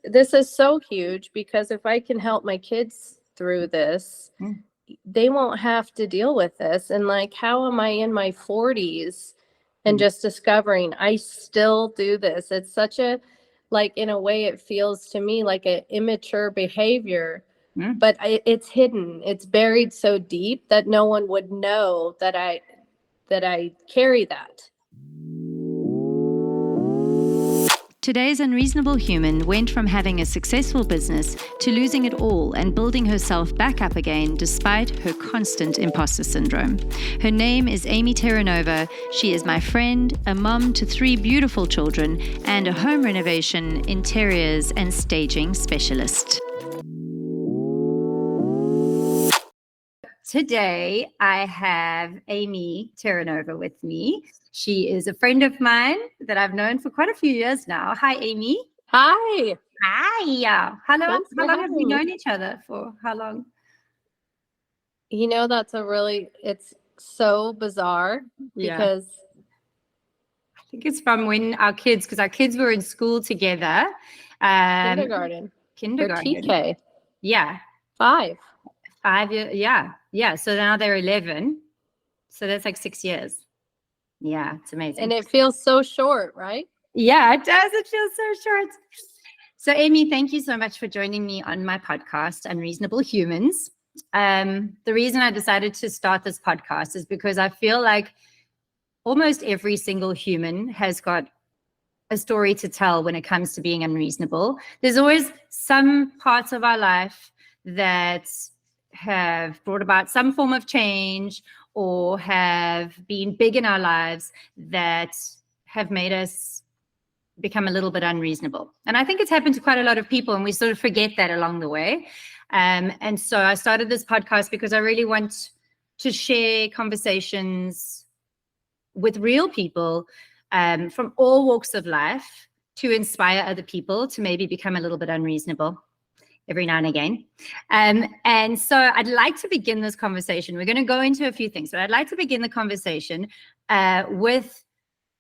this is so huge, because if I can help my kids through this, they won't have to deal with this. And like, how am I in my 40s and just discovering I still do this? It's such a, like, in a way, it feels to me like an immature behavior, but it's hidden. It's buried so deep that no one would know that I carry that. Today's unreasonable human went from having a successful business to losing it all and building herself back up again despite her constant imposter syndrome. Her name is Amy Terranova. She is my friend, a mom to 3 beautiful children, and a home renovation, interiors, and staging specialist. Today, I have Amy Terranova with me. She is a friend of mine that I've known for quite a few years now. Hi, Amy. Hi. Hi. How long have we known each other for? How long? You know, it's so bizarre because I think it's from when our kids were in school together. Kindergarten. Or TK. Yeah. 5 years. Yeah. So now they're 11. So that's like 6 years. Yeah, it's amazing. And it feels so short, right? Yeah, it does. It feels so short. So, Amy, thank you so much for joining me on my podcast, Unreasonable Humans. The reason I decided to start this podcast is because I feel like almost every single human has got a story to tell when it comes to being unreasonable. There's always some parts of our life that have brought about some form of change or have been big in our lives that have made us become a little bit unreasonable. And I think it's happened to quite a lot of people, and we sort of forget that along the way. And so I started this podcast because I really want to share conversations with real people from all walks of life to inspire other people to maybe become a little bit unreasonable every now and again. And so I'd like to begin this conversation. We're going to go into a few things, but I'd like to begin the conversation with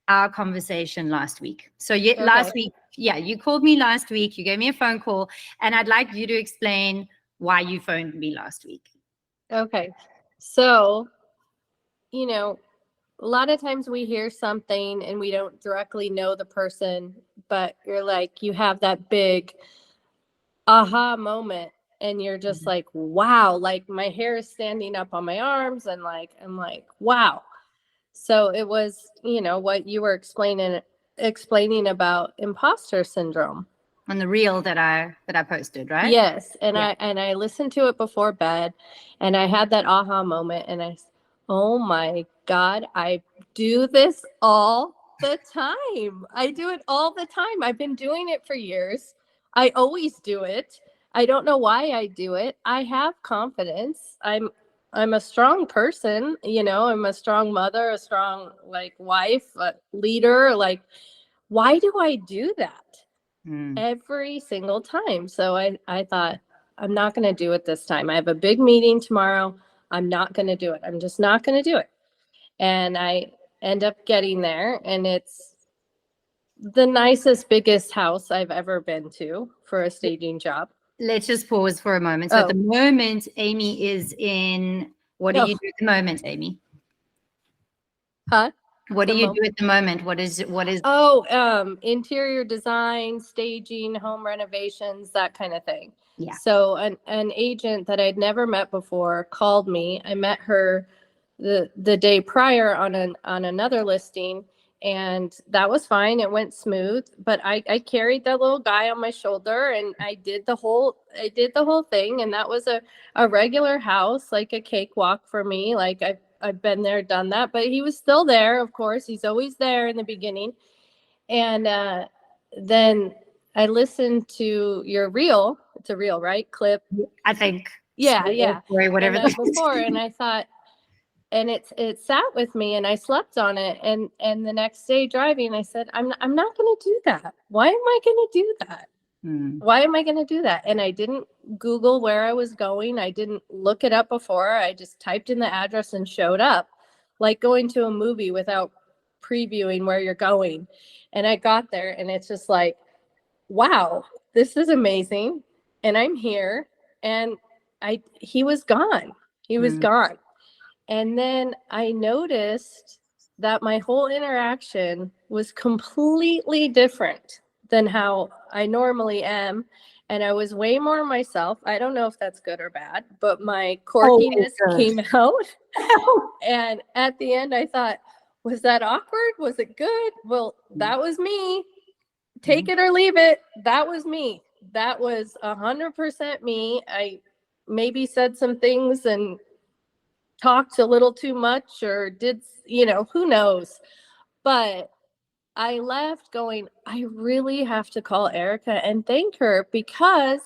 our conversation last week. So last week, you called me last week, you gave me a phone call, and I'd like you to explain why you phoned me last week. Okay. So, you know, a lot of times we hear something and we don't directly know the person, but you're like, you have that big aha moment, and you're just like, wow, like my hair is standing up on my arms, and like, I'm like, wow. So it was, you know, what you were explaining about imposter syndrome on the reel that I posted, right? Yes. And I listened to it before bed, and I had that aha moment, and oh my God, I do this all the time. I do it all the time. I've been doing it for years. I always do it. I don't know why I do it. I have confidence. I'm a strong person, you know, I'm a strong mother, a strong wife, a leader. Like, why do I do that every single time? So I thought, I'm not going to do it this time. I have a big meeting tomorrow. I'm not going to do it. I'm just not going to do it. And I end up getting there, and it's the nicest, biggest house I've ever been to for a staging job. Let's just pause for a moment. So at the moment, Amy is in, what do you do at the moment, Amy? Huh? What do you do at the moment? What is? Interior design, staging, home renovations, that kind of thing. Yeah. So an agent that I'd never met before called me. I met her the day prior on another listing, and that was fine. It went smooth, but I carried that little guy on my shoulder, and I did the whole thing. And that was a regular house, like a cakewalk for me. Like I've been there, done that, but he was still there. Of course, he's always there in the beginning. And then I listened to your reel. It's a reel, right? Clip. I think. Yeah. Story, whatever. And before, and I thought, and it sat with me, and I slept on it. And the next day driving, I said, I'm not going to do that. Why am I going to do that? Why am I going to do that? And I didn't Google where I was going. I didn't look it up before. I just typed in the address and showed up, like going to a movie without previewing where you're going. And I got there, and it's just like, wow, this is amazing. And I'm here. And he was gone. He was gone. And then I noticed that my whole interaction was completely different than how I normally am. And I was way more myself. I don't know if that's good or bad, but my quirkiness came out. And at the end, I thought, was that awkward? Was it good? Well, that was me. Take it or leave it. That was me. That was 100% me. I maybe said some things and talked a little too much or did, who knows. But I left going, I really have to call Erica and thank her, because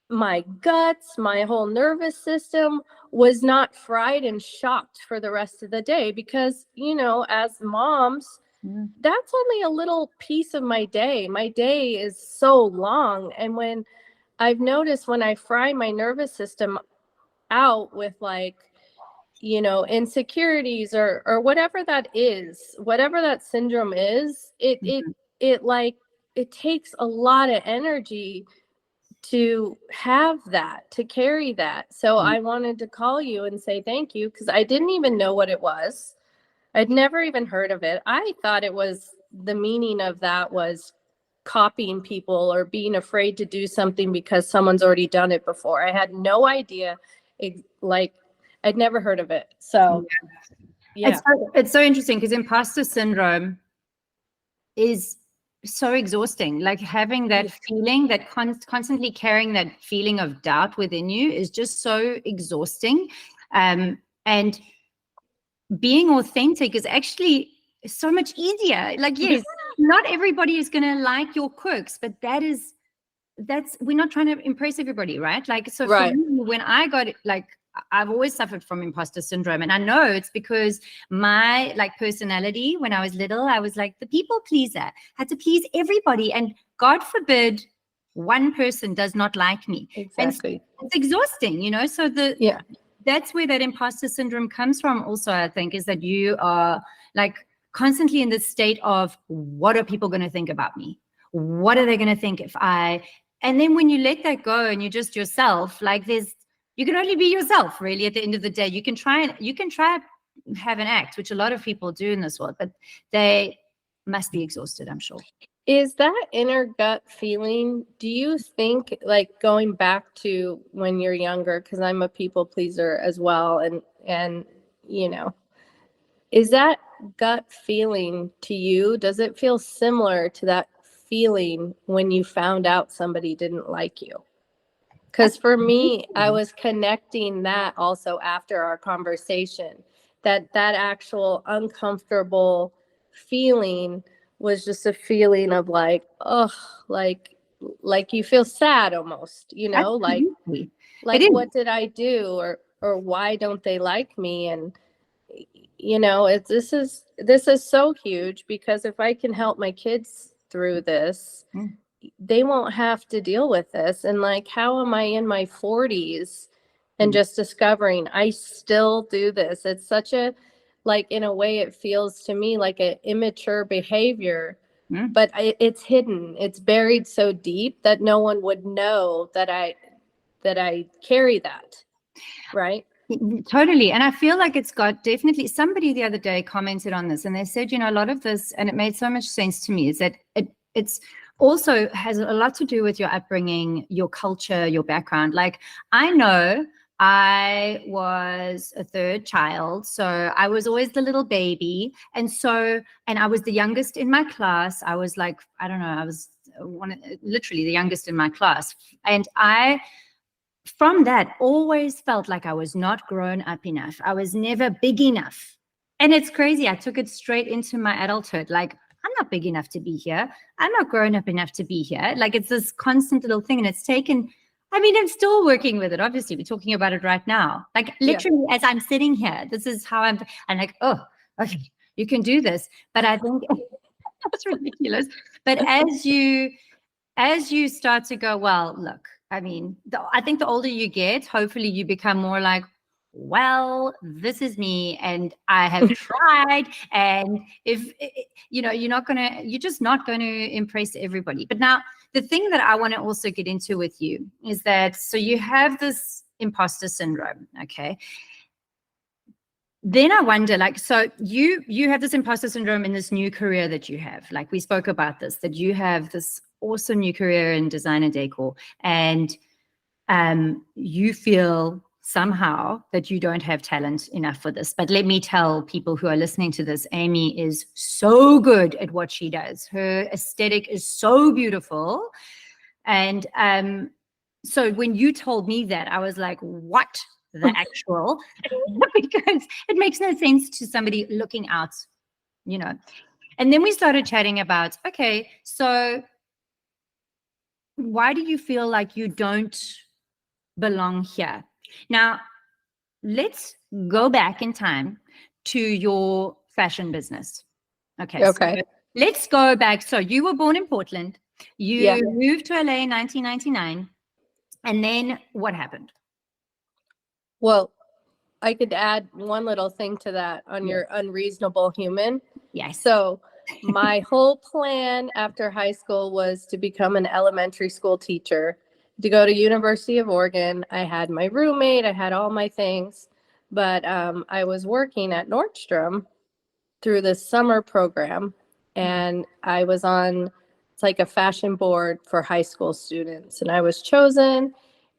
my guts, my whole nervous system was not fried and shocked for the rest of the day, because, as moms, that's only a little piece of my day. My day is so long. And when I've noticed, when I fry my nervous system out with insecurities or whatever that is, whatever that syndrome is, it takes a lot of energy to have that, to carry that. So I wanted to call you and say thank you, because I didn't even know what it was. I'd never even heard of it. I thought it was, the meaning of that was copying people or being afraid to do something because someone's already done it before. I had no idea. I'd never heard of it. So yeah. It's so interesting, because imposter syndrome is so exhausting. Like having that feeling, that constantly carrying that feeling of doubt within you is just so exhausting. And being authentic is actually so much easier. Like, yes, not everybody is going to like your quirks, but we're not trying to impress everybody, right? Like, so for me, when I got I've always suffered from imposter syndrome. And I know it's because my personality, when I was little, I was like the people pleaser, had to please everybody. And God forbid one person does not like me. Exactly. And it's exhausting, So that's where that imposter syndrome comes from also, I think, is that you are constantly in this state of, what are people going to think about me? What are they going to think and then when you let that go and you're just yourself, you can only be yourself, really. At the end of the day, you can try have an act, which a lot of people do in this world, but they must be exhausted, I'm sure. Is that inner gut feeling, do you think, going back to when you're younger, because I'm a people pleaser as well, and is that gut feeling to you, does it feel similar to that feeling when you found out somebody didn't like you? Because for me, I was connecting that also after our conversation, that actual uncomfortable feeling was just a feeling of like you feel sad almost, Absolutely. What did I do, or why don't they like me? And this is so huge, because if I can help my kids through this, they won't have to deal with this. And how am I in my 40s and just discovering I still do this? It's such a, in a way, it feels to me like an immature behavior, but it's hidden. It's buried so deep that no one would know that I carry that. Right. Totally. And I feel like it's got definitely, somebody the other day commented on this and they said, a lot of this, and it made so much sense to me, is that it's also has a lot to do with your upbringing, your culture, your background. I know I was a third child, so I was always the little baby. And I was the youngest in my class. I was I was literally the youngest in my class. And from that, always felt like I was not grown up enough. I was never big enough. And it's crazy. I took it straight into my adulthood. I'm not big enough to be here. I'm not grown up enough to be here. It's this constant little thing. And it's taken, I'm still working with it. Obviously, we're talking about it right now. Literally, as I'm sitting here, this is how I'm oh, okay, you can do this. But I think that's ridiculous. But as you start to go, well, look, I think the older you get, hopefully you become more well, this is me and I have tried. And if, you're just not going to impress everybody. But now the thing that I want to also get into with you is that, so you have this imposter syndrome, okay? Then I wonder, like, so you have this imposter syndrome in this new career that you have. Like we spoke about this, that you have this awesome new career in design and decor, and you feel somehow that you don't have talent enough for this. But let me tell people who are listening to this, Amy is so good at what she does. Her aesthetic is so beautiful. And so when you told me that, I was like, what the actual? Because it makes no sense to somebody looking out, you know. And then we started chatting about, okay, so why do you feel like you don't belong here? Now, let's go back in time to your fashion business. Okay. Okay. So let's go back. So you were born in Portland. You moved to LA in 1999. And then what happened? Well, I could add one little thing to that on your unreasonable human. Yes. So my whole plan after high school was to become an elementary school teacher, to go to University of Oregon. I had my roommate, I had all my things, but I was working at Nordstrom through this summer program, and I was on, it's like a fashion board for high school students, and I was chosen.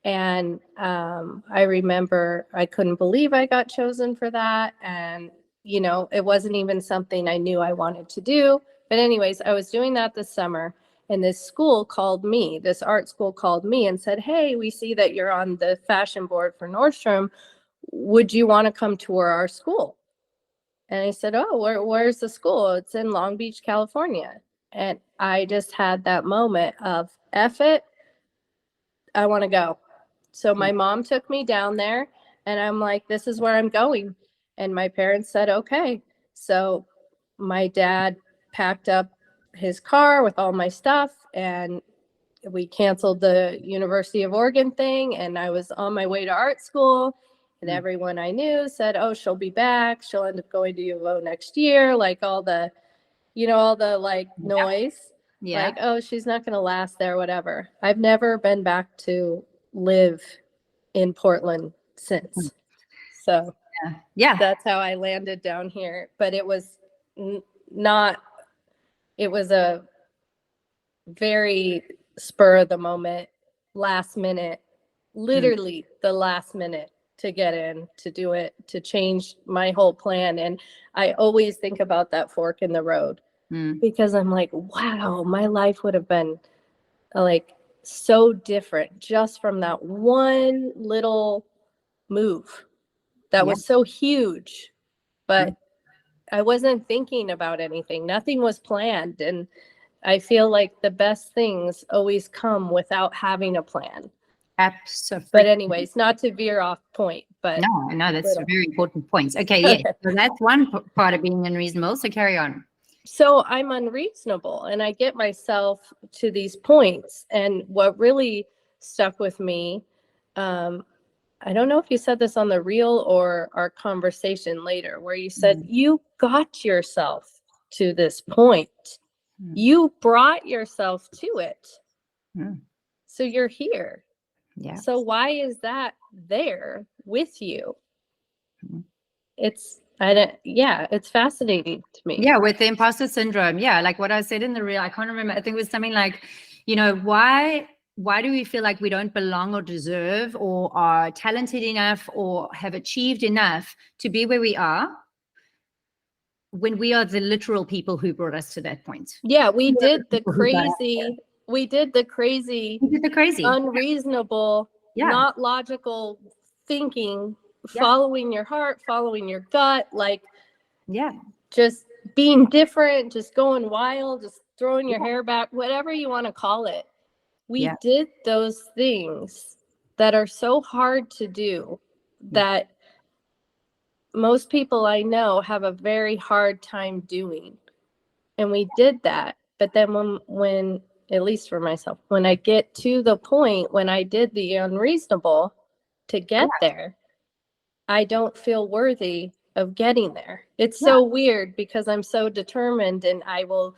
And I remember I couldn't believe I got chosen for that. And, you know, it wasn't even something I knew I wanted to do. But anyways, I was doing that this summer, and this school called me, this art school called me and said, hey, we see that you're on the fashion board for Nordstrom. Would you want to come tour our school? And I said, oh, where's the school? It's in Long Beach, California. And I just had that moment of, F it, I want to go. So my mom took me down there, and I'm like, this is where I'm going. And my parents said, okay. So my dad packed up his car with all my stuff, and we canceled the University of Oregon thing. And I was on my way to art school, and everyone I knew said, oh, she'll be back. She'll end up going to U of O next year. Like all the, you know, all the like noise. Yeah. Like, oh, she's not going to last there, whatever. I've never been back to live in Portland since. So Yeah. that's how I landed down here. But it was not, it was a very spur of the moment, last minute, literally the last minute to get in, to do it, to change my whole plan. And I always think about that fork in the road because I'm like, wow, my life would have been like so different just from that one little move that was so huge. But I wasn't thinking about anything. Nothing was planned. And I feel like the best things always come without having a plan. Absolutely. But anyways, not to veer off point, but no, that's a very important point. Okay, yes. So that's one part of being unreasonable. So carry on. So I'm unreasonable, and I get myself to these points. And what really stuck with me, I don't know if you said this on the reel or our conversation later, where you said you got yourself to this point. You brought yourself to it. So you're here. Yeah. So why is that there with you? It's fascinating to me. Yeah, with the imposter syndrome. Yeah, like what I said in the reel, I can't remember. I think it was something like, you know, why do we feel like we don't belong or deserve or are talented enough or have achieved enough to be where we are when we are the literal people who brought us to that point? Yeah, we did the crazy, unreasonable, not logical thinking, following your heart, following your gut, like just being different, just going wild, just throwing your hair back, whatever you want to call it. We did those things that are so hard to do that most people I know have a very hard time doing. And we did that. But then when at least for myself, when I get to the point when I did the unreasonable to get there, I don't feel worthy of getting there. It's so weird because I'm so determined, and I will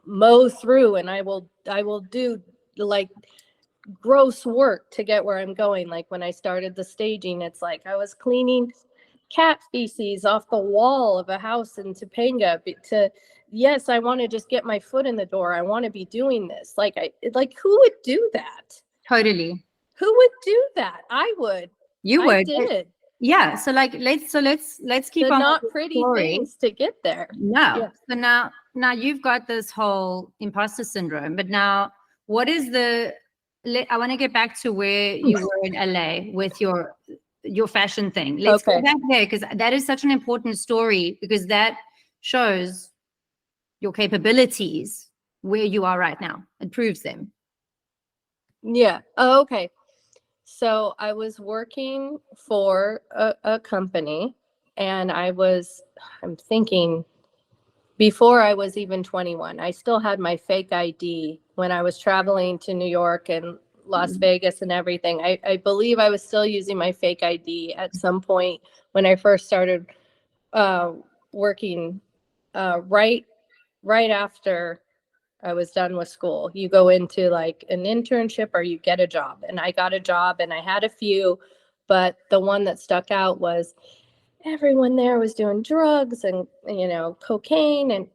mow through, and I will do like gross work to get where I'm going. Like when I started the staging, it's like I was cleaning cat feces off the wall of a house in Topanga to, yes, I want to just get my foot in the door. I want to be doing this. Like who would do that? Totally. Who would do that? I would. You I would. did. Yeah. So like, let's keep The on not with the pretty story. things to get there. No. Yeah. So now you've got this whole imposter syndrome, but now what is I want to get back to where you were in LA with your fashion thing. Let's go back there, because that is such an important story, because that shows your capabilities where you are right now. It proves them. Yeah. Oh, okay. So I was working for a company, and I'm thinking before I was even 21, I still had my fake ID when I was traveling to New York and Las Vegas and everything. I believe I was still using my fake ID at some point when I first started working right after I was done with school. You go into like an internship or you get a job. And I got a job, and I had a few, but the one that stuck out was everyone there was doing drugs and, cocaine. And,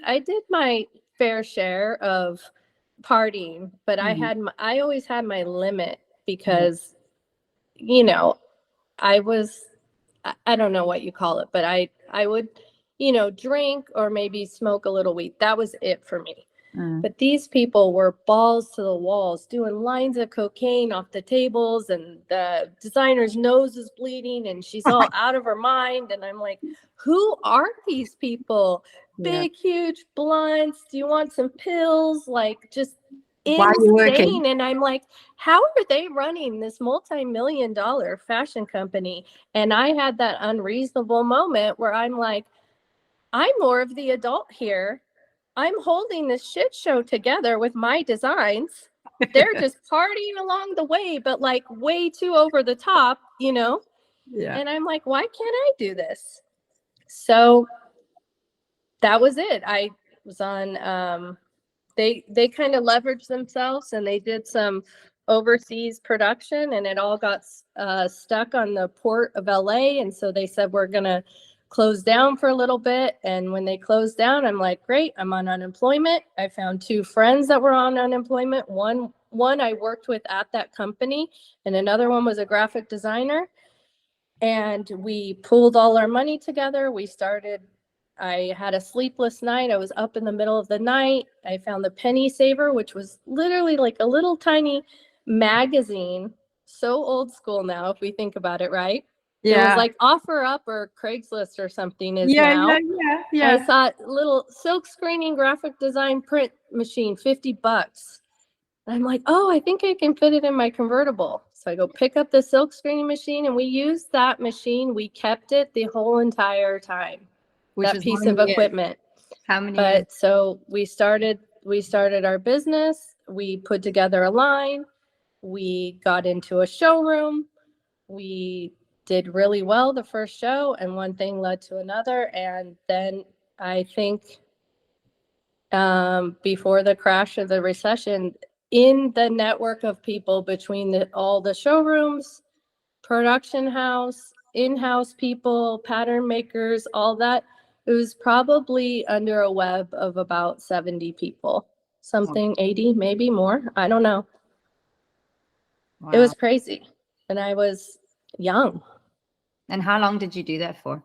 I did my fair share of partying, but I always had my limit because, I was, I don't know what you call it, but I would, drink or maybe smoke a little weed. That was it for me. But these people were balls to the walls, doing lines of cocaine off the tables, and the designer's nose is bleeding, and she's all out of her mind. And I'm like, who are these people? Big, huge blunts. Do you want some pills? Like, just insane. And I'm like, how are they running this multi-million-dollar fashion company? And I had that unreasonable moment where I'm like, I'm more of the adult here. I'm holding this shit show together with my designs. They're just partying along the way, but like way too over the top, Yeah. And I'm like, why can't I do this? So that was it. I was on, they kind of leveraged themselves, and they did some overseas production, and it all got stuck on the port of LA. And so they said, we're going to close down for a little bit. And when they closed down, I'm like, great, I'm on unemployment. I found 2 friends that were on unemployment. One I worked with at that company, and another one was a graphic designer. And we pooled all our money together. I had a sleepless night. I was up in the middle of the night. I found the Penny Saver, which was literally like a little tiny magazine. So old school now, if we think about it, right? Yeah. It was like OfferUp or Craigslist or something is now. Yeah. I saw little silk screening graphic design print machine, $50. I'm like, oh, I think I can fit it in my convertible. So I go pick up the silk screening machine, and we used that machine. We kept it the whole entire time. That piece of equipment. How many years? But so we started our business. We put together a line. We got into a showroom. We did really well the first show, and one thing led to another. And then I think before the crash of the recession, in the network of people between all the showrooms, production house, in-house people, pattern makers, all that, it was probably under a web of about 70 people, something 80, maybe more. I don't know. Wow. It was crazy. And I was young. And how long did you do that for?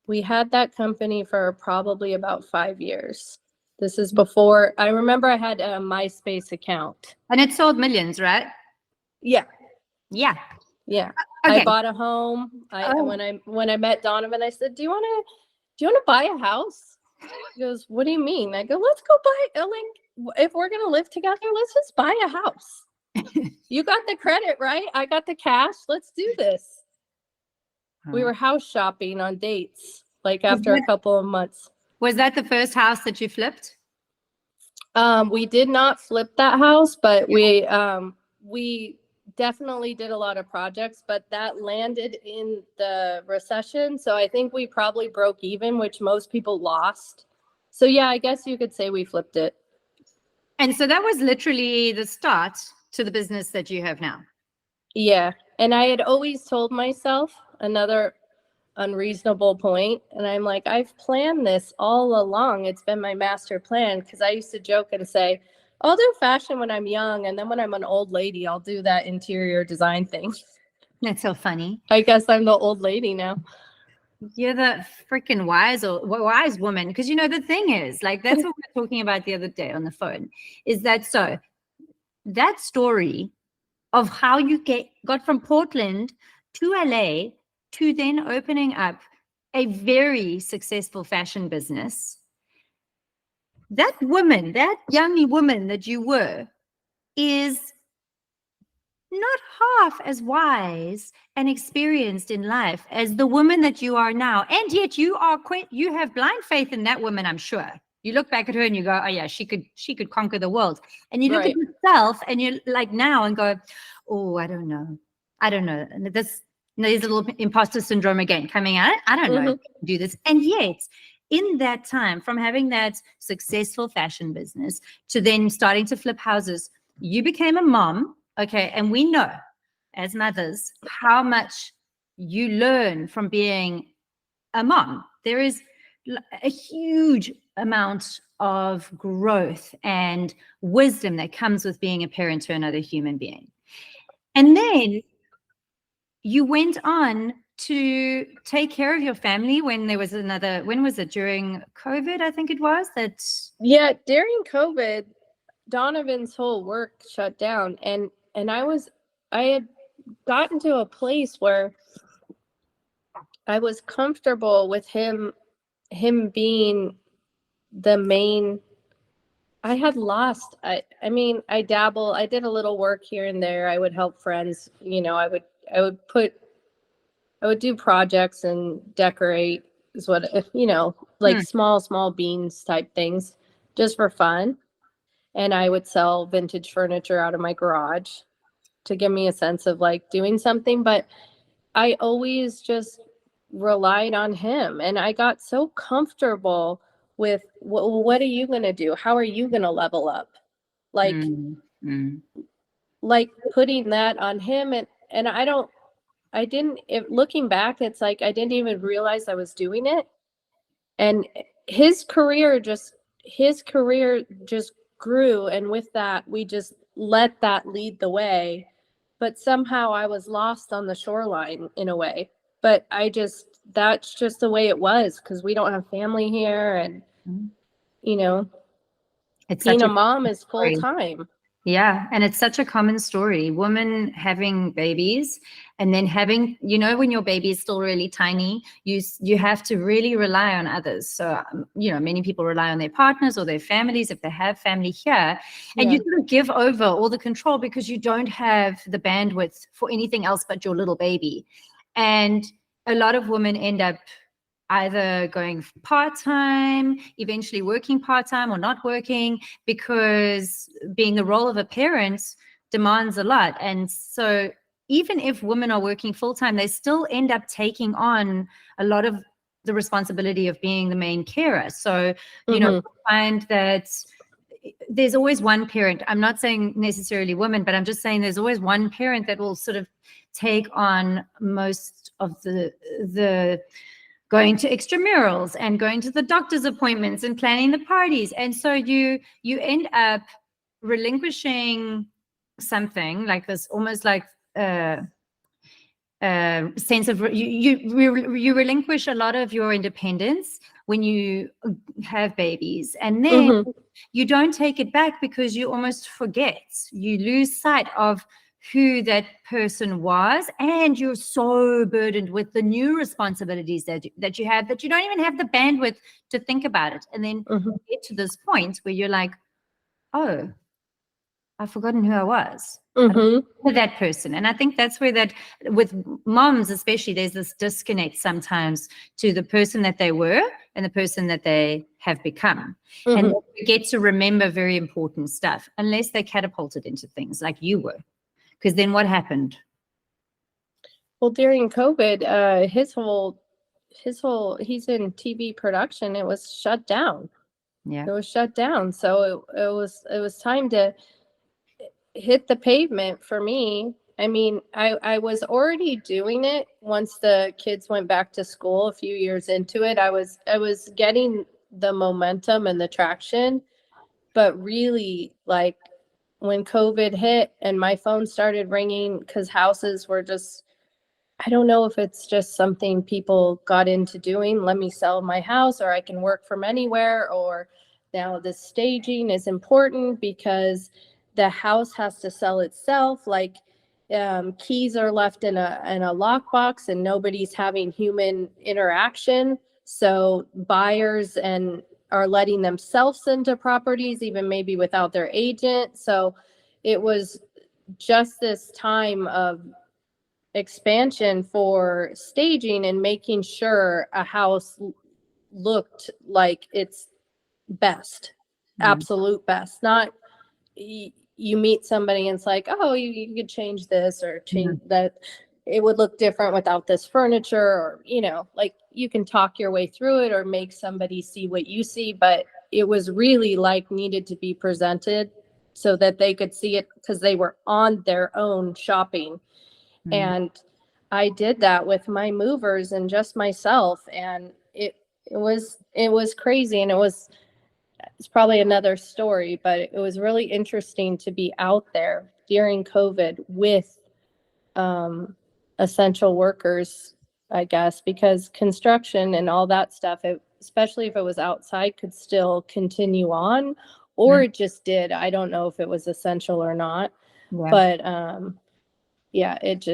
We had that company for probably about 5 years. This is before, I remember I had a MySpace account. And it sold millions, right? Yeah. Yeah. Yeah. Okay. I bought a home. When I met Donovan, I said, do you want to buy a house? He goes, what do you mean? I go, let's go buy, if we're going to live together, let's just buy a house. You got the credit, right? I got the cash. Let's do this. We were house shopping on dates, like after a couple of months. Was that the first house that you flipped? We did not flip that house, but we definitely did a lot of projects, but that landed in the recession. So I think we probably broke even, which most people lost. So yeah, I guess you could say we flipped it. And so that was literally the start to the business that you have now. Yeah. And I had always told myself another unreasonable point, and I'm like, I've planned this all along. It's been my master plan, because I used to joke and say, I'll do fashion when I'm young, and then when I'm an old lady, I'll do that interior design thing. That's so funny. I guess I'm the old lady now. You're the freaking wise woman. Because, you know, the thing is, like, that's what we were talking about the other day on the phone, is that so that story of how you got from Portland to LA to then opening up a very successful fashion business. That woman, that young woman that you were, is not half as wise and experienced in life as the woman that you are now. And yet you have blind faith in that woman, I'm sure. You look back at her and you go, oh yeah, she could conquer the world. And you look at yourself and you're like now and go, oh, I don't know. And there's a little imposter syndrome again coming out. I don't know if I can do this. And yet in that time, from having that successful fashion business to then starting to flip houses, you became a mom. Okay. And we know as mothers how much you learn from being a mom. There is a huge amount of growth and wisdom that comes with being a parent to another human being. And then you went on to take care of your family when there was when was it? During COVID, I think it was that. Yeah. During COVID, Donovan's whole work shut down, and I had gotten to a place where I was comfortable with him being the main. I had lost. I mean, I dabble. I did a little work here and there. I would help friends. You know, I would do projects and decorate is what, you know, like small beans type things just for fun. And I would sell vintage furniture out of my garage to give me a sense of like doing something. But I always just relied on him, and I got so comfortable with, what are you going to do? How are you going to level up? Like, like putting that on him. And looking back, it's like, I didn't even realize I was doing it. And his career just grew. And with that, we just let that lead the way. But somehow I was lost on the shoreline in a way. But that's just the way it was, because we don't have family here. And, you know, being a mom is full time. Yeah. And it's such a common story. Women having babies and then having, you know, when your baby is still really tiny, you have to really rely on others. So, you know, many people rely on their partners or their families if they have family here. And you sort of give over all the control because you don't have the bandwidth for anything else but your little baby. And a lot of women end up either going part-time, eventually working part-time or not working, because being the role of a parent demands a lot. And so even if women are working full-time, they still end up taking on a lot of the responsibility of being the main carer. So, you know, find that there's always one parent. I'm not saying necessarily women, but I'm just saying there's always one parent that will sort of take on most of the going to extramurals and going to the doctor's appointments and planning the parties. And so you end up relinquishing something like this, almost like sense of you relinquish a lot of your independence when you have babies, and then you don't take it back because you almost forget. You lose sight of who that person was, and you're so burdened with the new responsibilities that you have that you don't even have the bandwidth to think about it. And then you get to this point where you're like, oh, I've forgotten who I was. I don't remember that person. And I think that's where that, with moms especially, there's this disconnect sometimes to the person that they were and the person that they have become. And they get to remember very important stuff unless they catapulted into things like you were. Because then what happened? Well, during COVID, he's in TV production. It was shut down. Yeah. It was shut down. So it was time to hit the pavement for me. I mean, I was already doing it once the kids went back to school a few years into it. I was getting the momentum and the traction, but really like when COVID hit and my phone started ringing because houses were just, I don't know if it's just something people got into doing. Let me sell my house, or I can work from anywhere, or now the staging is important because the house has to sell itself. Like keys are left in a lockbox and nobody's having human interaction. So buyers and are letting themselves into properties, even maybe without their agent. So it was just this time of expansion for staging and making sure a house looked like its best, absolute best. Not you meet somebody and it's like, oh, you could change this or change that. It would look different without this furniture, or, like you can talk your way through it or make somebody see what you see. But it was really like needed to be presented so that they could see it because they were on their own shopping. And I did that with my movers and just myself. And it was crazy. And it's probably another story, but it was really interesting to be out there during COVID with essential workers, I guess, because construction and all that stuff, especially if it was outside, could still continue on, or it just did. I don't know if it was essential or not, but yeah, it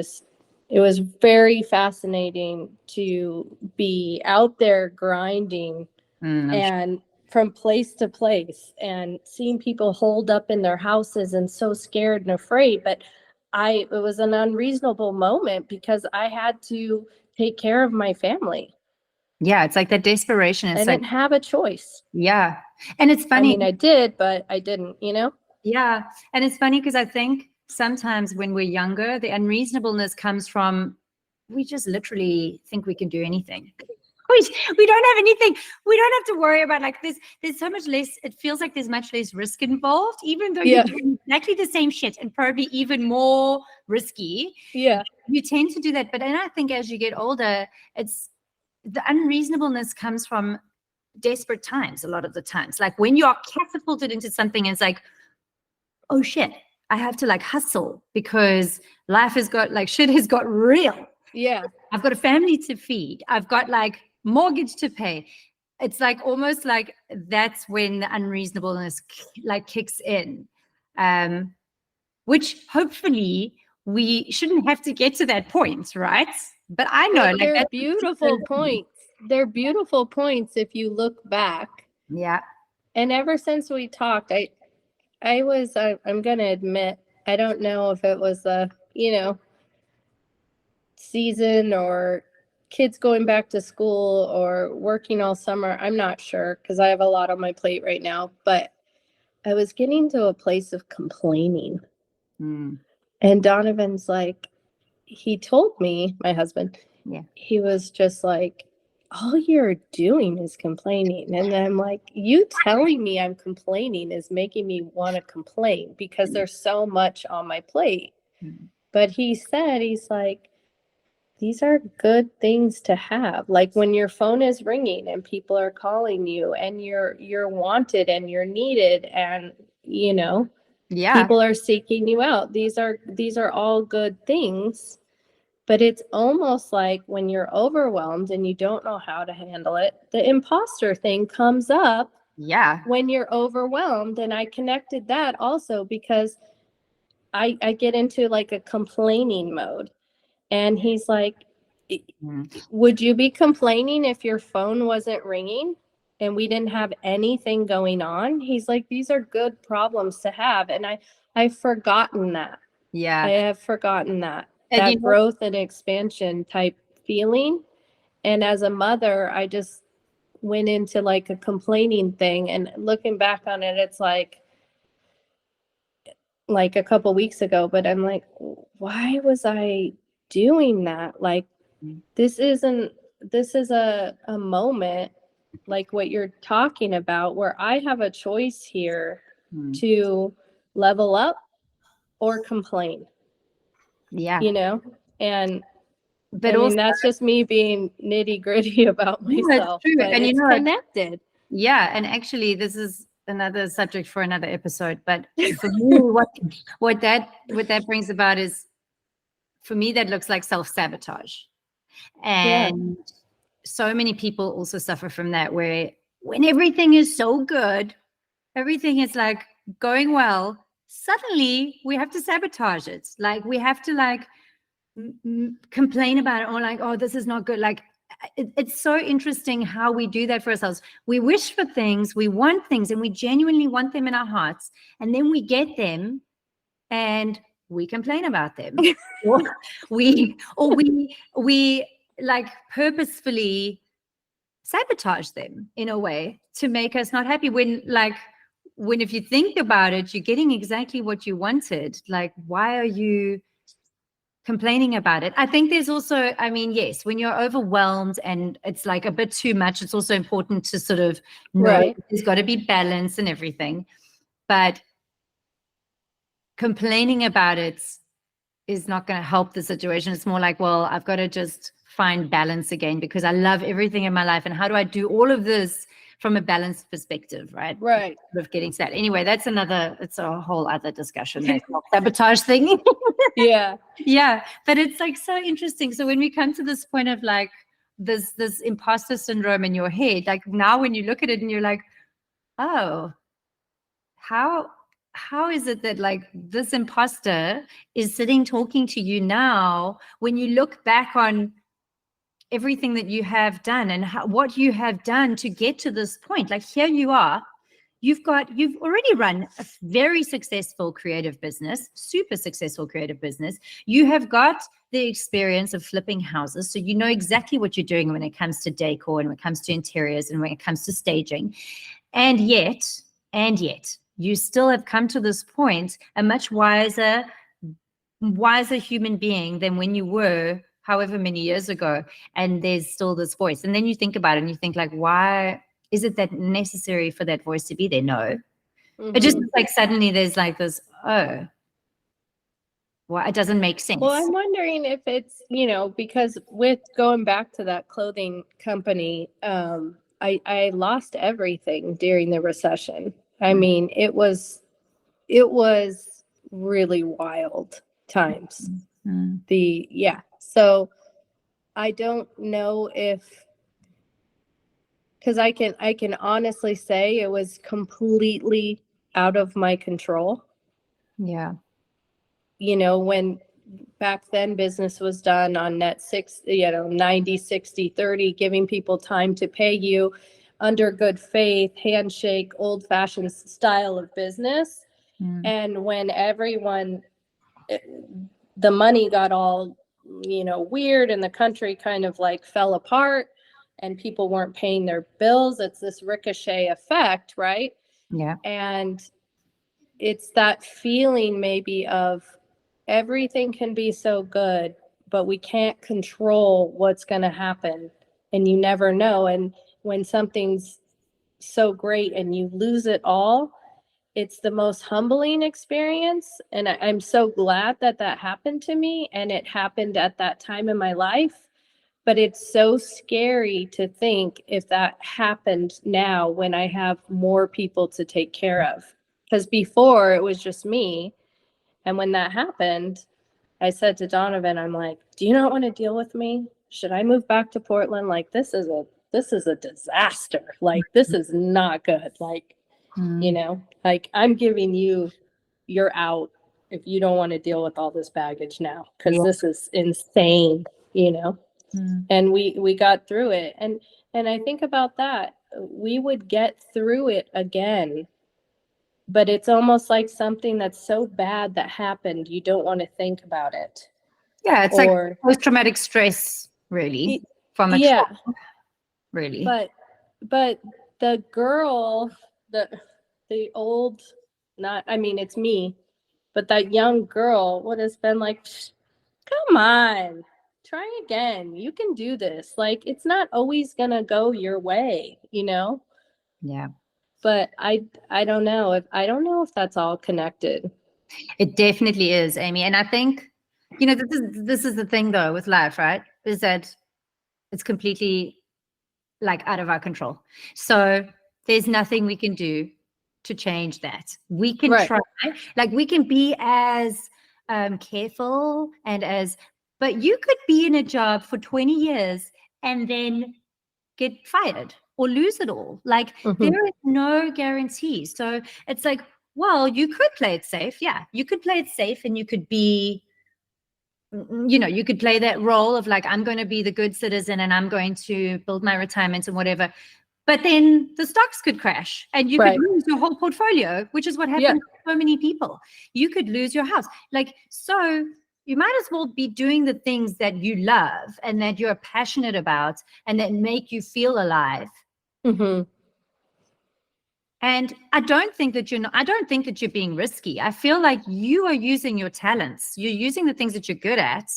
was very fascinating to be out there grinding and from place to place and seeing people holed up in their houses and so scared and afraid. But it was an unreasonable moment because I had to take care of my family. Yeah, it's like that desperation. It's I didn't have a choice. Yeah. And it's I funny. mean, I did, but I didn't, Yeah. And it's funny because I think sometimes when we're younger, the unreasonableness comes from we just literally think we can do anything. We don't have anything. We don't have to worry about like this. There's so much less. It feels like there's much less risk involved, even though you're doing exactly the same shit and probably even more risky. Yeah. You tend to do that. But then I think as you get older, it's the unreasonableness comes from desperate times a lot of the times. Like when you are catapulted into something, it's like, oh shit, I have to like hustle because life has got like shit has got real. Yeah. I've got a family to feed. I've got like mortgage to pay. It's like almost like that's when the unreasonableness like kicks in, which hopefully we shouldn't have to get to that point, right? But I know like they're beautiful points. They're beautiful points if you look back. Yeah. And ever since we talked, I'm going to admit, I don't know if it was a, season or kids going back to school or working all summer. I'm not sure because I have a lot on my plate right now, but I was getting to a place of complaining. And Donovan's like, he told me, my husband, he was just like, all you're doing is complaining. And I'm like, you telling me I'm complaining is making me want to complain because there's so much on my plate. But he's like, these are good things to have. Like when your phone is ringing and people are calling you and you're wanted and you're needed and, people are seeking you out. These are all good things. But it's almost like when you're overwhelmed and you don't know how to handle it, the imposter thing comes up. Yeah. When you're overwhelmed. And I connected that also because I get into like a complaining mode. And he's like, would you be complaining if your phone wasn't ringing and we didn't have anything going on? He's like, these are good problems to have. And I've forgotten that. Yeah. I have forgotten that. That growth and expansion type feeling. And as a mother, I just went into like a complaining thing. And looking back on it, it's like a couple weeks ago, but I'm like, why was I doing that? Like, this is a moment like what you're talking about, where I have a choice here Mm. to level up or complain, Yeah. you know? And But I mean, also, that's just me being nitty gritty about yeah, it's myself, true. but And it's connected. yeah, and actually this is another subject for another episode. But for me, what that brings about is, for me, that looks like self-sabotage. Yeah. And so many people also suffer from that, where when everything is so good, everything is like going well, suddenly we have to sabotage it. Like we have to like complain about it, or like, oh, this is not good. Like it's so interesting how we do that for ourselves. We wish for things, we want things, and we genuinely want them in our hearts, and then we get them and we complain about them. or we like purposefully sabotage them in a way to make us not happy, when if you think about it, you're getting exactly what you wanted. Like, why are you complaining about it? I think there's also, I mean, yes, when you're overwhelmed and it's like a bit too much, it's also important to sort of know Right. there's got to be balance and everything. But complaining about it is not going to help the situation. It's more like, well, I've got to just find balance again, because I love everything in my life. And how do I do all of this from a balanced perspective, right? Right. Of getting to that. Anyway, it's a whole other discussion, that sabotage thing. Yeah. Yeah, but it's like so interesting. So when we come to this point of like this imposter syndrome in your head, like now when you look at it and you're like, oh, how is it that like this imposter is sitting talking to you now, when you look back on everything that you have done and what you have done to get to this point? Like, here you are, you've already run a very successful creative business, super successful creative business. You have got the experience of flipping houses, so you know exactly what you're doing when it comes to decor and when it comes to interiors and when it comes to staging. And yet you still have come to this point a much wiser human being than when you were however many years ago. And there's still this voice. And then you think about it and you think like, why is it that necessary for that voice to be there? No. It just like suddenly there's like this, oh, well, it doesn't make sense. Well, I'm wondering if it's, because with going back to that clothing company, I lost everything during the recession. I mean, it was really wild times. So I don't know because I can honestly say it was completely out of my control. Yeah. When back then business was done on net 90, 60, 30, giving people time to pay you under good faith, handshake, old fashioned style of business. And when the money got all, weird, and the country kind of like fell apart and people weren't paying their bills, it's this ricochet effect, right? Yeah. And it's that feeling maybe of everything can be so good, but we can't control what's going to happen, and you never know. And when something's so great and you lose it all, it's the most humbling experience. And I'm so glad that happened to me, and it happened at that time in my life. But it's so scary to think if that happened now when I have more people to take care of. Because before it was just me. And when that happened, I said to Donovan, I'm like, do you not want to deal with me? Should I move back to Portland? Like, this is a disaster. Like, this is not good. Like, like I'm giving you're out if you don't want to deal with all this baggage now, because this is insane. And we got through it. And I think about that. We would get through it again, but it's almost like something that's so bad that happened, you don't want to think about it. Yeah, it's like post-traumatic stress, really, from a trauma, really. But the girl, the old, it's me, but that young girl would have been like, come on, try again. You can do this. Like, it's not always going to go your way, you know? Yeah. But I don't know if that's all connected. It definitely is, Amy. And I think, this is the thing though with life, right? Is that it's completely like out of our control. So there's nothing we can do to change that. We can Right. try, like we can be as careful but you could be in a job for 20 years and then get fired or lose it all. Like there is no guarantee. So it's like, well, you could play it safe. Yeah, you could play it safe and you could be, you could play that role of like, I'm going to be the good citizen and I'm going to build my retirement and whatever. But then the stocks could crash and you could lose your whole portfolio, which is what happened to so many people. You could lose your house. Like, so you might as well be doing the things that you love and that you're passionate about and that make you feel alive. And I don't think that you're being risky. I feel like you are using your talents. You're using the things that you're good at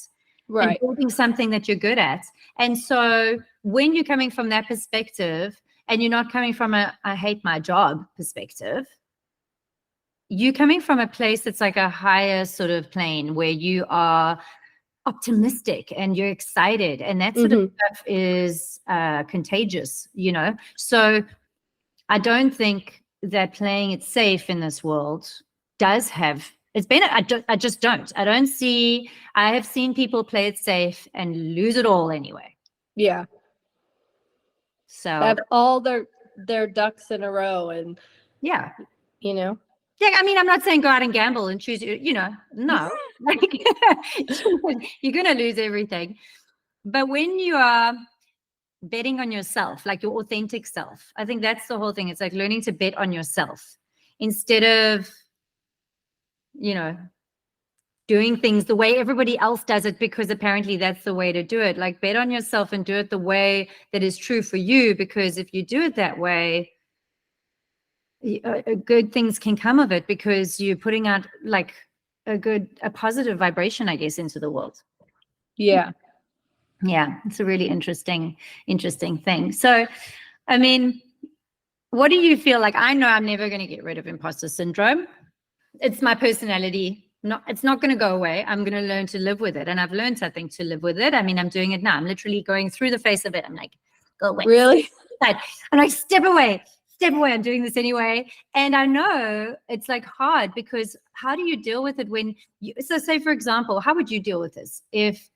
and building something that you're good at. And so when you're coming from that perspective and you're not coming from a I hate my job perspective, you're coming from a place that's like a higher sort of plane where you are optimistic and you're excited, and that sort of stuff is contagious, So I don't think that playing it safe in this world does have it's been. I just don't. I have seen people play it safe and lose it all anyway. Yeah. So have all their ducks in a row, and yeah. Yeah, I mean, I'm not saying go out and gamble and choose, no. Like you're going to lose everything. But when you are betting on yourself, like your authentic self, I think that's the whole thing. It's like learning to bet on yourself instead of, doing things the way everybody else does it because apparently that's the way to do it. Like bet on yourself and do it the way that is true for you, because if you do it that way, good things can come of it because you're putting out like a positive vibration, I guess, into the world. Yeah. It's a really interesting thing. So, I mean, what do you feel like? I know I'm never going to get rid of imposter syndrome. It's my personality. It's not going to go away. I'm going to learn to live with it. And I've learned, I think, to live with it. I mean, I'm doing it now. I'm literally going through the face of it. I'm like, go away. Really? And I step away. I'm doing this anyway. And I know it's like hard because how do you deal with it when so say, for example, how would you deal with this if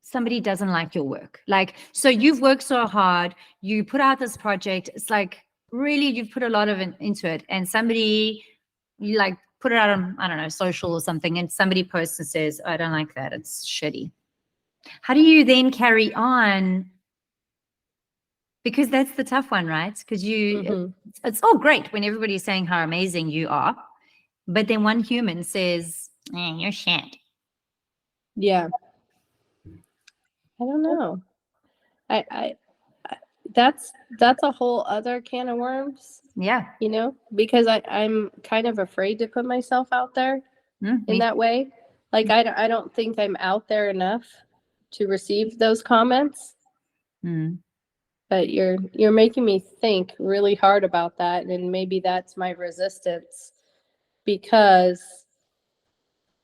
somebody doesn't like your work? Like, so you've worked so hard, you put out this project. It's like, really, you've put a lot of into it. And somebody, you like put it out on, I don't know, social or something. And somebody posts and says, I don't like that. It's shitty. How do you then carry on? Because that's the tough one, right? Because it's all great when everybody's saying how amazing you are. But then one human says, you're shit. Yeah. I don't know. I that's a whole other can of worms. Yeah. Because I'm kind of afraid to put myself out there in that way. Like, I don't think I'm out there enough to receive those comments. But you're making me think really hard about that, and maybe that's my resistance, because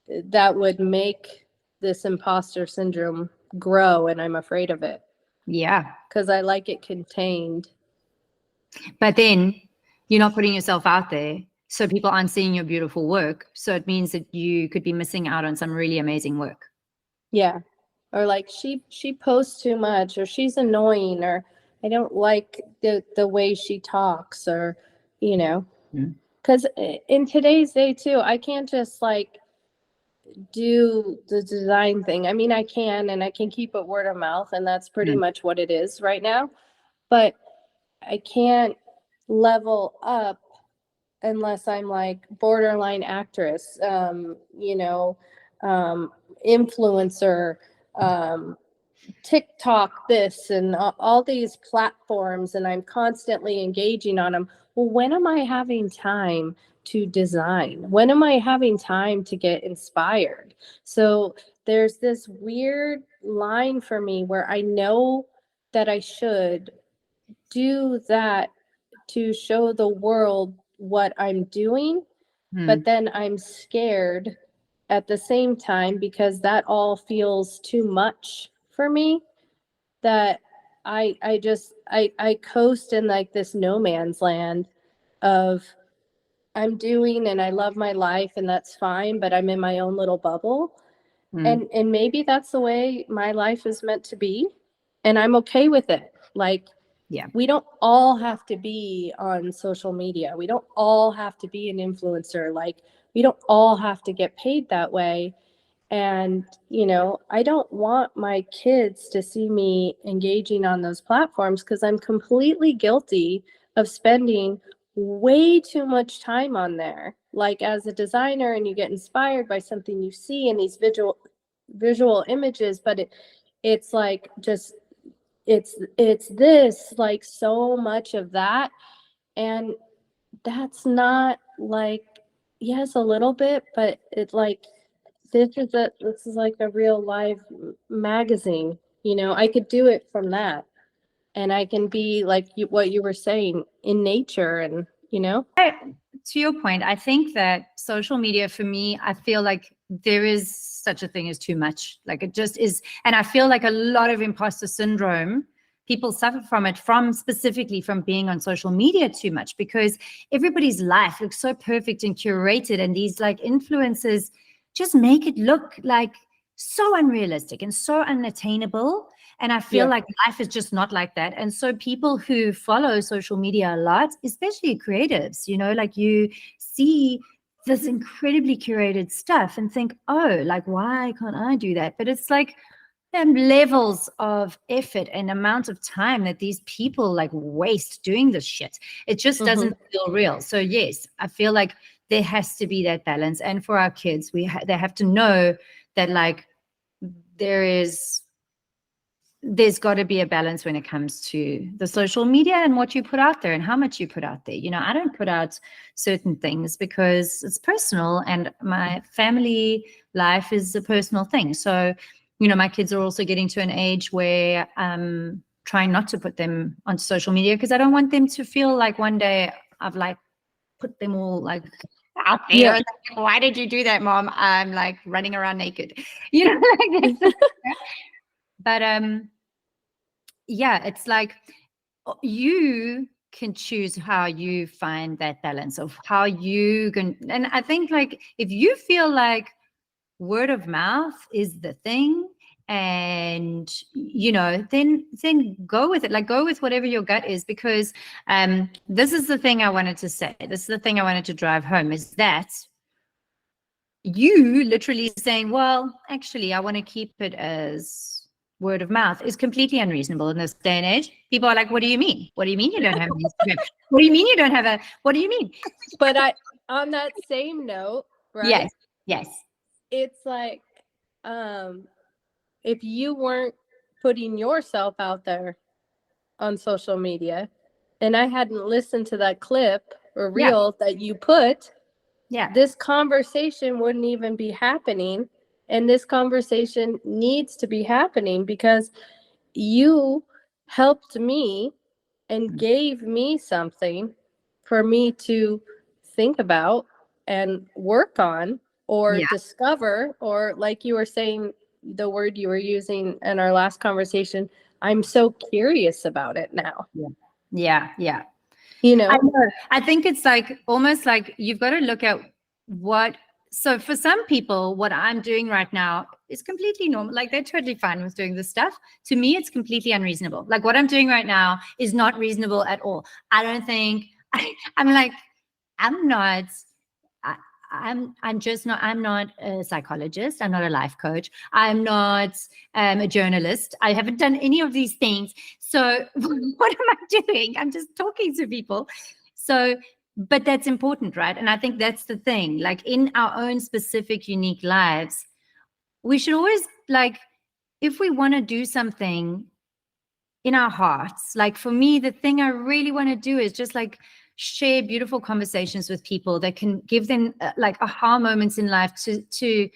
that would make this imposter syndrome grow, and I'm afraid of it. Yeah. Because I like it contained. But then you're not putting yourself out there, so people aren't seeing your beautiful work. So it means that you could be missing out on some really amazing work. Yeah. Or like she posts too much, or she's annoying, or I don't like the way she talks, or, because in today's day too, I can't just like do the design thing. I mean, I can, and I can keep it word of mouth, and that's pretty much what it is right now. But I can't level up unless I'm like borderline actress, influencer, TikTok, this, and all these platforms, and I'm constantly engaging on them. Well, when am I having time to design? When am I having time to get inspired? So there's this weird line for me where I know that I should do that to show the world what I'm doing, but then I'm scared at the same time because that all feels too much for me, that I coast in like this no man's land of I'm doing and I love my life and that's fine, but I'm in my own little bubble. And maybe that's the way my life is meant to be, and I'm okay with it. Like, Yeah. we don't all have to be on social media. We don't all have to be an influencer. Like, we don't all have to get paid that way. And, I don't want my kids to see me engaging on those platforms because I'm completely guilty of spending way too much time on there. Like, as a designer, and you get inspired by something you see in these visual images, but it's like just it's this, like, so much of that. And that's not like, yes, a little bit, but it's like this is like a real live magazine. I could do it from that, and I can be like what you were saying, in nature, and To your point, I think that social media for me, I feel like there is such a thing as too much. Like, it just is. And I feel like a lot of imposter syndrome, people suffer from it, specifically from being on social media too much, because everybody's life looks so perfect and curated. And these like influencers just make it look like so unrealistic and so unattainable. And I feel like life is just not like that. And so people who follow social media a lot, especially creatives, like you see this incredibly curated stuff and think, oh, like, why can't I do that? But it's like levels of effort and amount of time that these people like waste doing this shit. It just doesn't feel real. So yes, I feel like there has to be that balance. And for our kids, they have to know that like there's got to be a balance when it comes to the social media and what you put out there and how much you put out there. I don't put out certain things because it's personal, and my family life is a personal thing. So, my kids are also getting to an age where I'm trying not to put them onto social media because I don't want them to feel like one day I've like put them all like out there. Yeah. Like, why did you do that, Mom? I'm like running around naked, like this. But yeah, it's like you can choose how you find that balance of how you can. And I think like if you feel like word of mouth is the thing, and then go with it. Like, go with whatever your gut is, because this is the thing I wanted to say. This is the thing I wanted to drive home, is that you literally saying, well, actually, I want to keep it as word of mouth, is completely unreasonable in this day and age. People are like, what do you mean? What do you mean you don't have an Instagram? What do you mean you don't have what do you mean? But on that same note, right? Yes. It's like, if you weren't putting yourself out there on social media, and I hadn't listened to that clip or reel that you put, this conversation wouldn't even be happening. And this conversation needs to be happening because you helped me and gave me something for me to think about and work on, or discover, or like you were saying, the word you were using in our last conversation, I'm so curious about it now. Yeah. I know. I think it's like almost like you've got to look at so for some people, what I'm doing right now is completely normal. Like, they're totally fine with doing this stuff. To me, it's completely unreasonable. Like, what I'm doing right now is not reasonable at all. I don't think I'm like, I'm not, I'm just not, I'm not a psychologist. I'm not a life coach. I'm not a journalist. I haven't done any of these things. So what am I doing? I'm just talking to people. So, but that's important, right? And I think that's the thing, like in our own specific, unique lives, we should always, like, if we want to do something in our hearts, like for me, the thing I really want to do is just like share beautiful conversations with people that can give them like aha moments in life to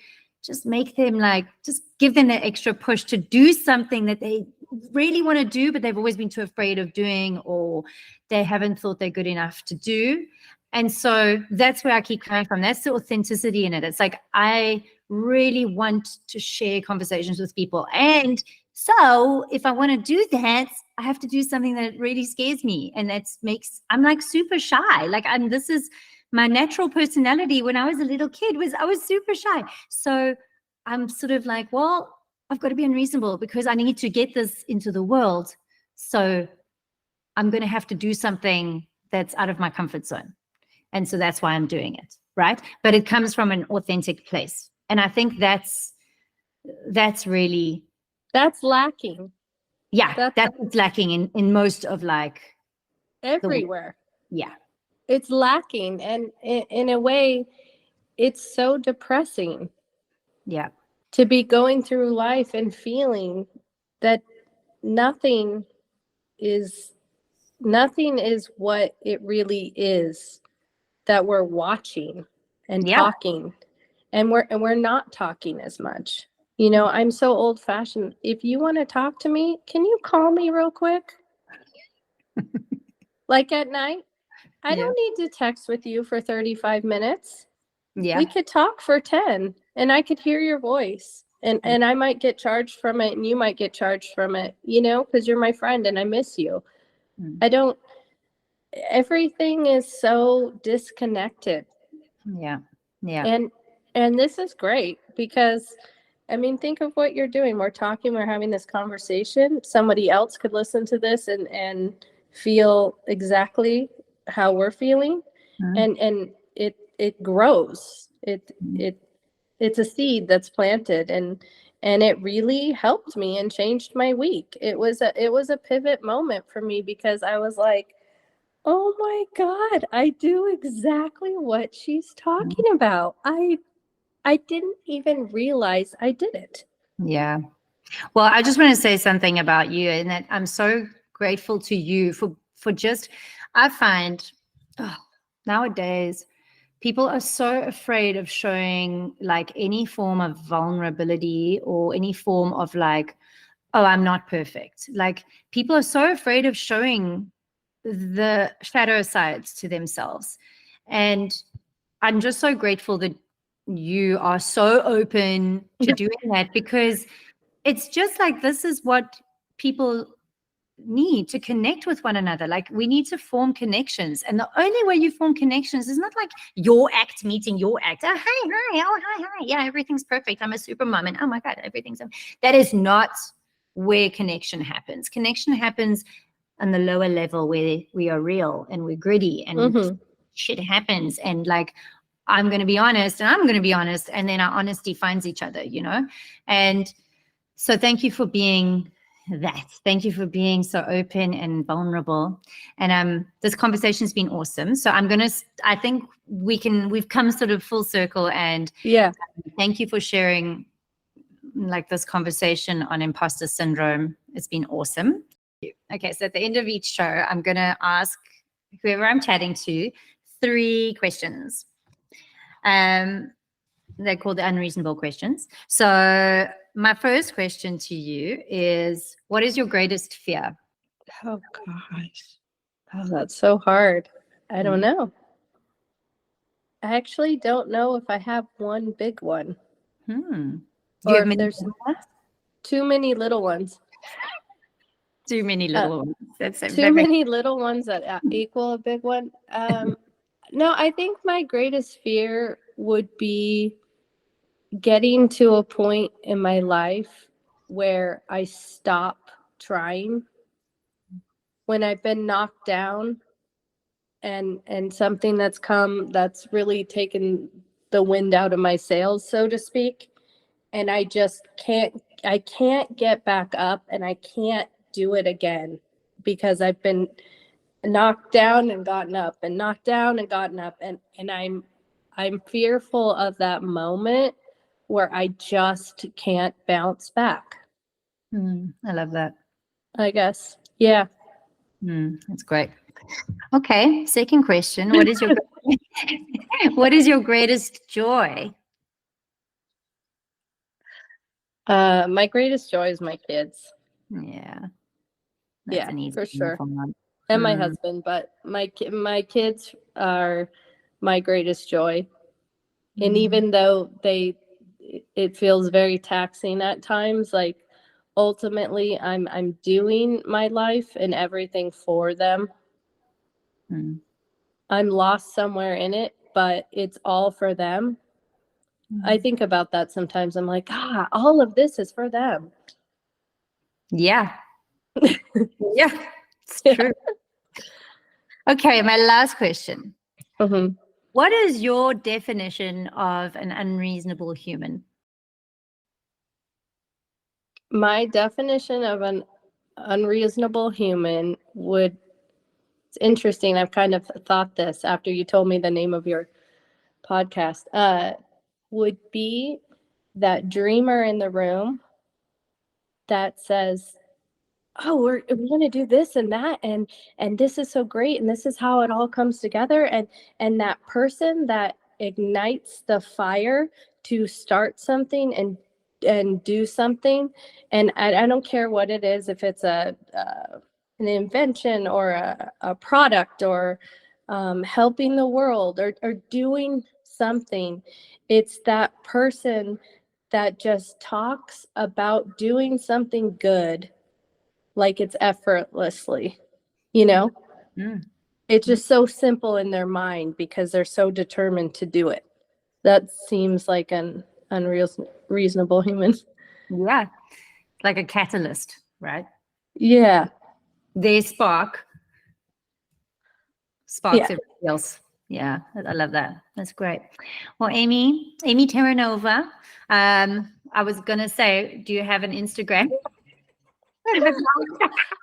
just make them like, just give them that extra push to do something that they really want to do, but they've always been too afraid of doing, or they haven't thought they're good enough to do. And so that's where I keep coming from. That's the authenticity in it. It's like, I really want to share conversations with people. And so if I want to do that, I have to do something that really scares me. And I'm like super shy. Like this is my natural personality. When I was a little kid I was super shy. So I'm sort of like, well, I've got to be unreasonable because I need to get this into the world. So I'm going to have to do something that's out of my comfort zone. And so that's why I'm doing it, right? But it comes from an authentic place. And I think that's really... That's lacking. Yeah, that's what's lacking in most of like... everywhere. Yeah. It's lacking. And in a way, it's so depressing. Yeah. To be going through life and feeling that nothing is what it really is, that we're watching and talking, and we're not talking as much. You know, I'm so old fashioned. If you want to talk to me, can you call me real quick? Like at night? I don't need to text with you for 35 minutes. Yeah. We could talk for 10 and I could hear your voice, and I might get charged from it and you might get charged from it, you know, because you're my friend and I miss you. Everything is so disconnected. Yeah. Yeah. And this is great because, I mean, think of what you're doing. We're talking, we're having this conversation. Somebody else could listen to this and feel exactly how we're feeling. And it grows. It's a seed that's planted, and it really helped me and changed my week. It was a pivot moment for me because I was like, oh my God, I do exactly what she's talking about. I didn't even realize I did it. Yeah. Well, I just want to say something about you, and that I'm so grateful to you for just, I find nowadays people are so afraid of showing like any form of vulnerability or any form of like, oh, I'm not perfect. Like people are so afraid of showing the shadow sides to themselves. And I'm just so grateful that you are so open to doing that, because it's just like, this is what people need to connect with one another. Like we need to form connections, and the only way you form connections is not like your act meeting your act. Oh, hi, oh, hi, yeah, everything's perfect, I'm a super mom, and oh my God, that is not where connection happens. Connection happens on the lower level where we are real and we're gritty and shit happens, and like, I'm going to be honest and I'm going to be honest, and then our honesty finds each other, you know? And so thank you for being that. Thank you for being so open and vulnerable. And this conversation's been awesome. So I think we've come sort of full circle, and thank you for sharing like this conversation on imposter syndrome. It's been awesome. Okay, so at the end of each show, I'm going to ask whoever I'm chatting to 3 questions. They're called the unreasonable questions. So my first question to you is, what is your greatest fear? Oh gosh. Oh, that's so hard. I don't know. I actually don't know if I have one big one. Do you have there's too many little ones. Too many little ones. Many little ones that equal a big one. No, I think my greatest fear would be getting to a point in my life where I stop trying. When I've been knocked down and something that's come that's really taken the wind out of my sails, so to speak, and I just can't get back up, and I can't do it again because I've been knocked down and gotten up and knocked down and gotten up, and I'm fearful of that moment where I just can't bounce back. I love that. I guess. Yeah. That's great. Okay, second question. What is your what is your greatest joy? My greatest joy is my kids. Yeah, that's Yeah, an easy for sure. one. And my husband, but my kids are my greatest joy. And even though it feels very taxing at times, like ultimately I'm doing my life and everything for them. I'm lost somewhere in it, but it's all for them. I think about that sometimes. I'm like, all of this is for them. Yeah. Yeah, it's true. Okay, my last question. Mhm. What is your definition of an unreasonable human? My definition of an unreasonable human would, it's interesting. I've kind of thought this after you told me the name of your podcast, would be that dreamer in the room that says, oh, we're going to do this and that, and this is so great, and this is how it all comes together, and that person that ignites the fire to start something and do something. And I don't care what it is, if it's an invention or a product, or helping the world, or doing something. It's that person that just talks about doing something good like it's effortlessly, you know? It's just so simple in their mind because they're so determined to do it. That seems like an unreasonable human. Yeah, like a catalyst, right? Yeah. Their sparks Yeah. everybody else. Yeah, I love that. That's great. Well, Amy Terranova, I was going to say, do you have an Instagram?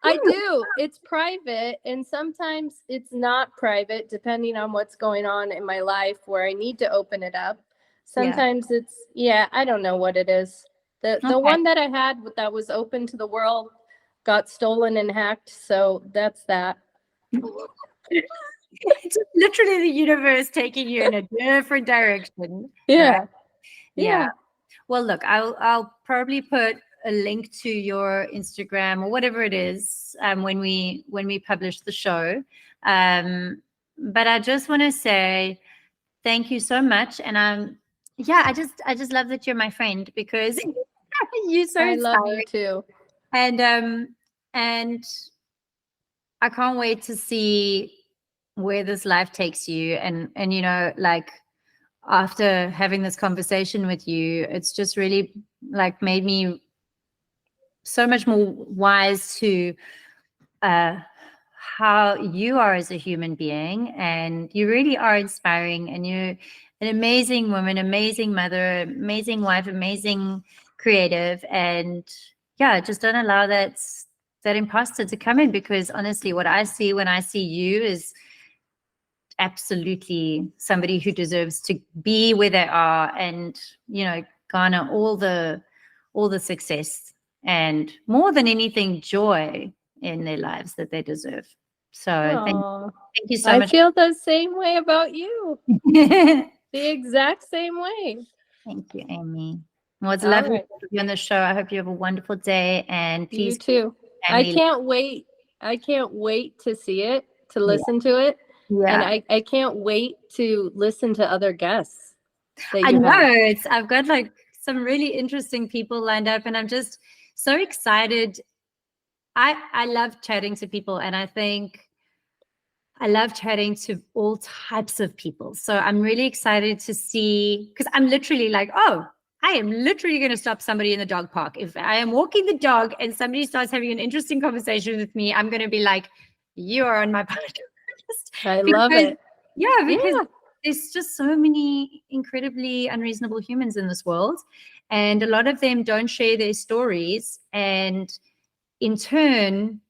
I do. It's private, and sometimes it's not private, depending on what's going on in my life where I need to open it up. Sometimes it's, I don't know what it is. The one that I had that was open to the world got stolen and hacked, so that's that. It's literally the universe taking you in a different direction. Yeah. Right? Yeah. Well, look, I'll probably put a link to your Instagram or whatever it is when we publish the show. But I just want to say thank you so much, and I just love that you're my friend, because you're so I love inspiring. you too. And I can't wait to see where this life takes you, and like, after having this conversation with you, it's just really like made me so much more wise to how you are as a human being. And you really are inspiring, and you're an amazing woman, amazing mother, amazing wife, amazing creative. And just don't allow that imposter to come in, because honestly, what I see when I see you is absolutely somebody who deserves to be where they are, and garner all the success, and more than anything, joy in their lives that they deserve. So thank you so much. I feel the same way about you. The exact same way. Thank you, Amy. Well, it's lovely to have you on the show. I hope you have a wonderful day, and please, you too. I can't wait to see it, to listen to it. And I can't wait to listen to other guests that you have. I've got like some really interesting people lined up, and I'm just so excited. I love chatting to people, and I think I love chatting to all types of people. So I'm really excited to see, because I'm literally like, I am literally going to stop somebody in the dog park. If I am walking the dog and somebody starts having an interesting conversation with me, I'm going to be like, you are on my podcast. I love it. Yeah, because there's just so many incredibly unreasonable humans in this world. And a lot of them don't share their stories. And in turn,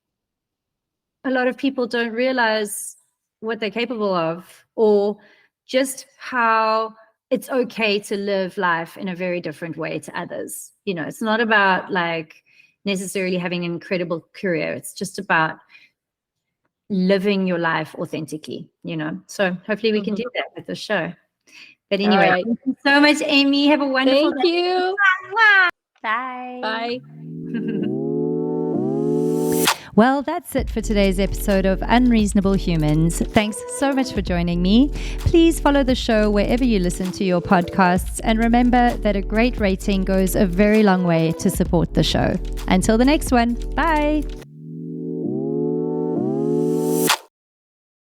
a lot of people don't realize what they're capable of, or just how it's okay to live life in a very different way to others. It's not about like necessarily having an incredible career. It's just about living your life authentically, So hopefully we can do that with the show. But anyway, All right. thank you so much, Amy. Have a wonderful Thank day. you. Bye. Bye. Well, that's it for today's episode of Unreasonable Humans. Thanks so much for joining me. Please follow the show wherever you listen to your podcasts, and remember that a great rating goes a very long way to support the show. Until the next one, bye.